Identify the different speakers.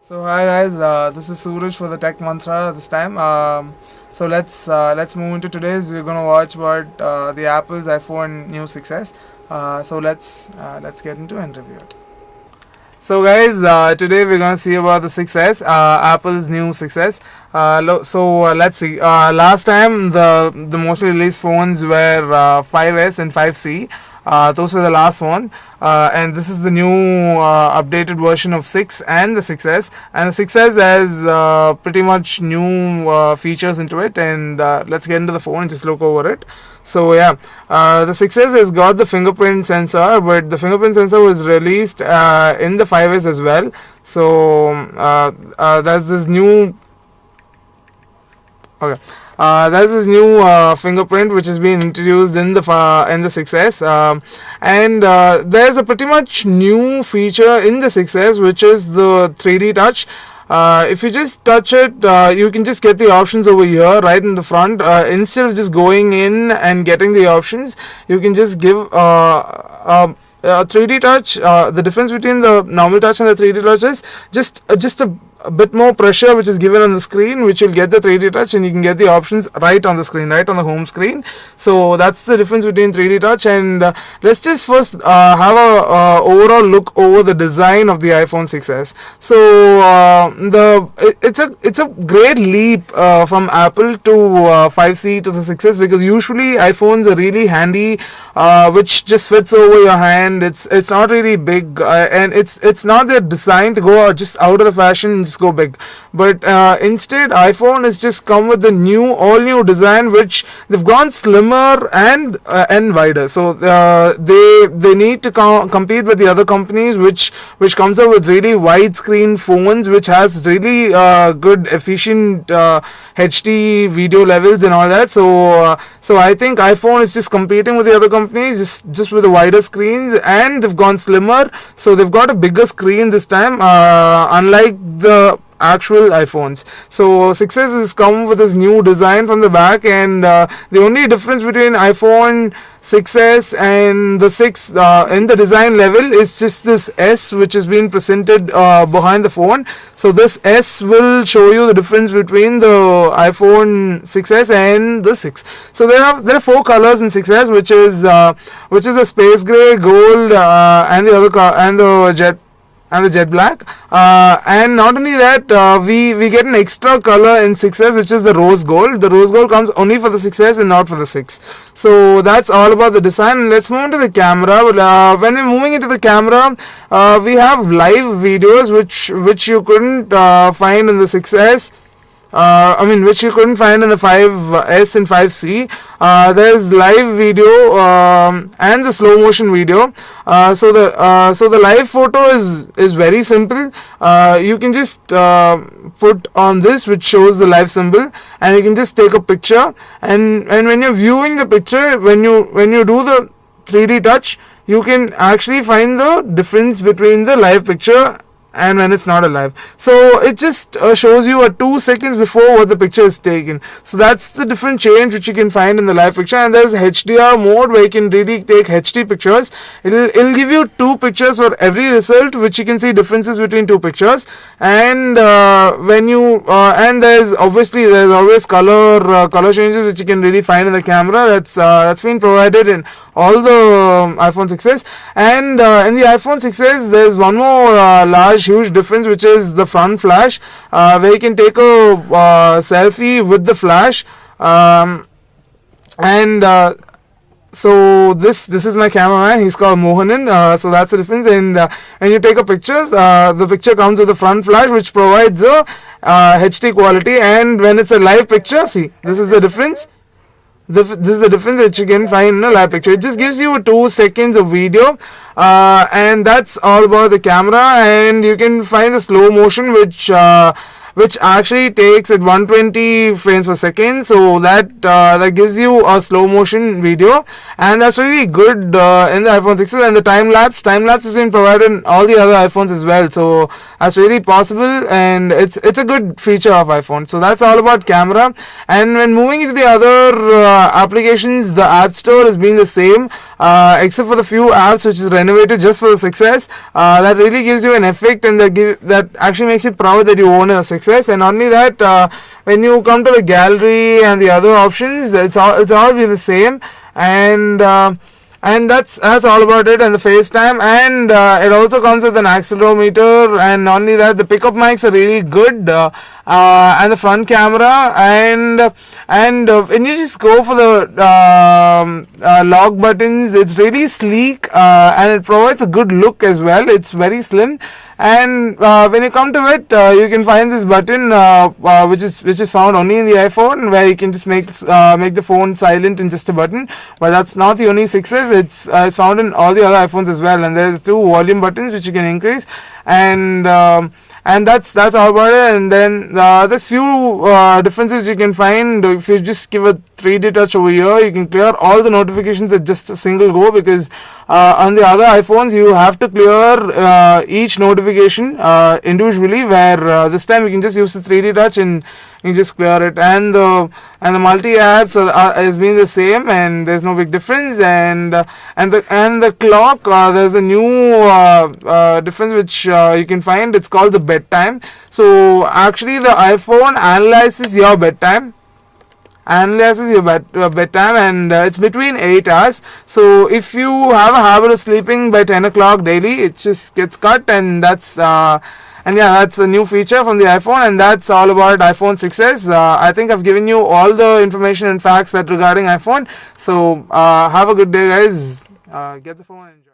Speaker 1: So hi guys, this is Suraj for the Tech Mantra this time. So let's move into today's. We're gonna watch about the Apple's iPhone new 6s. So let's get into and review it. So guys, today we're gonna see about the 6s, Apple's new 6s. Let's see. Last time the mostly released phones were 5s and 5C. Those were the last one, and this is the new updated version of 6 and the 6s. And the 6s has pretty much new features into it. And let's get into the phone and just look over it. So yeah, the 6s has got the fingerprint sensor, but the fingerprint sensor was released in the 5s as well. So there's this new. Okay. There's this new fingerprint which has been introduced in the 6s, and there's a pretty much new feature in the 6s, which is the 3D touch. If you just touch it, you can just get the options over here right in the front. Instead of just going in and getting the options, you can just give 3D touch. The difference between the normal touch and the 3D touch is just a bit more pressure which is given on the screen, which will get the 3D touch, and you can get the options right on the screen, right on the home screen. So that's the difference between 3D touch. And let's just first have a overall look over the design of the iPhone 6s. So it's a great leap from Apple to 5C to the 6s, because usually iPhones are really handy, which just fits over your hand. It's not really big, and it's not their design to go just out of the fashion, go big. But instead, iPhone has just come with the all new design, which they've gone slimmer and wider. So they need to compete with the other companies, which comes up with really widescreen phones, which has really good efficient HD video levels and all that. So I think iPhone is just competing with the other companies just with the wider screens, and they've gone slimmer. So they've got a bigger screen this time, unlike the actual iPhones. So 6s has come with this new design from the back, and the only difference between iPhone 6s and the 6 in the design level is just this S which is being presented behind the phone. So this S will show you the difference between the iPhone 6s and the 6. So there are 4 colors in 6s, which is the space gray, gold, and the other and the jet black, and not only that, we get an extra color in 6s, which is the rose gold. The rose gold comes only for the 6s and not for the 6. So that's all about the design. Let's move into the camera. When we're moving into the camera, we have live videos which you couldn't find in the 6s. Which you couldn't find in the 5S and 5C. There's live video and the slow motion video. So the live photo is very simple. You can just put on this, which shows the live symbol, and you can just take a picture. And when you're viewing the picture, when you do the 3D touch, you can actually find the difference between the live picture and when it's not alive. So it just shows you at 2 seconds before what the picture is taken. So that's the different change which you can find in the live picture. And there's HDR mode where you can really take HD pictures. It'll give you 2 pictures for every result, which you can see differences between 2 pictures. And and there's always color changes which you can really find in the camera. That's been provided in all the iPhone 6s. And in the iPhone 6s, there's one more huge difference, which is the front flash, where you can take a selfie with the flash. So this is my cameraman. He's called Mohanan. So that's the difference. And when you take a picture, the picture comes with the front flash, which provides a HD quality. And when it's a live picture, see, this is the difference. This is the difference which you can find in a live picture. It just gives you 2 seconds of video, and that's all about the camera. And you can find the slow motion, which actually takes at 120 frames per second. So that gives you a slow motion video, and that's really good in the iPhone 6s. And the time lapse has been provided in all the other iPhones as well. So that's really possible, and it's a good feature of iPhone. So that's all about camera. And when moving into the other applications, the App Store has been the same. except for the few apps which is renovated just for the 6S. That really gives you an effect, and that actually makes you proud that you own a 6S. And not only that, when you come to the gallery and the other options, it's all be the same. And that's all about it. And the FaceTime, and it also comes with an accelerometer, and not only that, the pickup mics are really good, and the front camera, and when you just go for the lock buttons, it's really sleek, and it provides a good look as well. It's very slim. And when you come to it, you can find this button which is found only in the iPhone, where you can just make the phone silent in just a button. But that's not the only 6S. It's found in all the other iPhones as well. And there's 2 volume buttons which you can increase, and that's all about it. And then there's few differences you can find. If you just give a 3D touch over here, you can clear all the notifications at just a single go, because on the other iPhones you have to clear each notification individually, where this time you can just use the 3D touch and you just clear it. And the multi apps has been the same, and there's no big difference. And the clock, there's a new difference which you can find. It's called the bedtime. So actually the iPhone analyzes your bedtime, and it's between 8 hours. So if you have a habit of sleeping by 10 o'clock daily, it just gets cut. And that's a new feature from the iPhone. And that's all about iPhone 6s. I think I've given you all the information and facts that regarding iPhone. So have a good day, guys. Get the phone and enjoy.